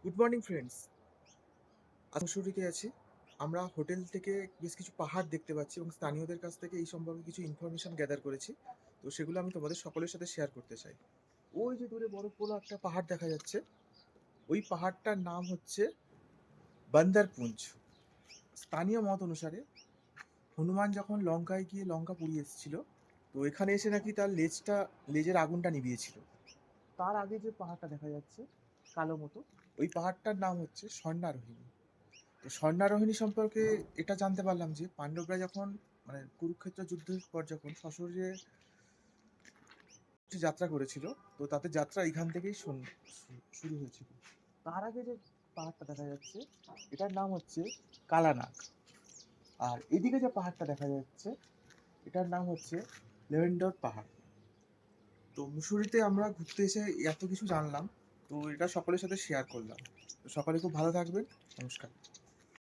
Good morning friends. আজ মুসৌরিতে আছি। আমরা হোটেল থেকে বেশ কিছু পাহাড় দেখতে পাচ্ছি এবং স্থানীয়দের কাছ থেকে এই সম্পর্কে কিছু ইনফরমেশন গ্যাদার করেছি। তো সেগুলো আমি তোমাদের সকলের সাথে শেয়ার করতে চাই। ওই যে দূরে বরফ গোলা একটা পাহাড় দেখা যাচ্ছে, ওই পাহাড়টার নাম হচ্ছে বান্দারপুঞ্জ। স্থানীয় মত অনুসারে হনুমান যখন লঙ্কায় গিয়ে লঙ্কা পুড়িয়ে এসেছিল, তো এখানে এসে নাকি তার লেজের আগুনটা নিভিয়েছিল। তার আগে যে পাহাড়টা দেখা যাচ্ছে কালো মতো, ওই পাহাড়টার নাম হচ্ছে স্বর্ণারোহিণী। তো স্বর্ণারোহিণী সম্পর্কে এটা জানতে পারলাম যে পাণ্ডবরা যখন মানে কুরুক্ষেত্র যুদ্ধের পর যখন সশরীরে যাত্রা করেছিল, তো তাতে যাত্রা এখান থেকেই শুরু হয়েছিল। তার আগে যে পাহাড়টা দেখা যাচ্ছে, এটার নাম হচ্ছে কালানাগ। আর এদিকে যে পাহাড়টা দেখা যাচ্ছে, এটার নাম হচ্ছে লেভেন্ডর পাহাড়। তো মুসুরিতে আমরা ঘুরতে এসে এত কিছু জানলাম, তো এটা সকলের সাথে শেয়ার করলাম। তো সকলে খুব ভালো থাকবেন। নমস্কার।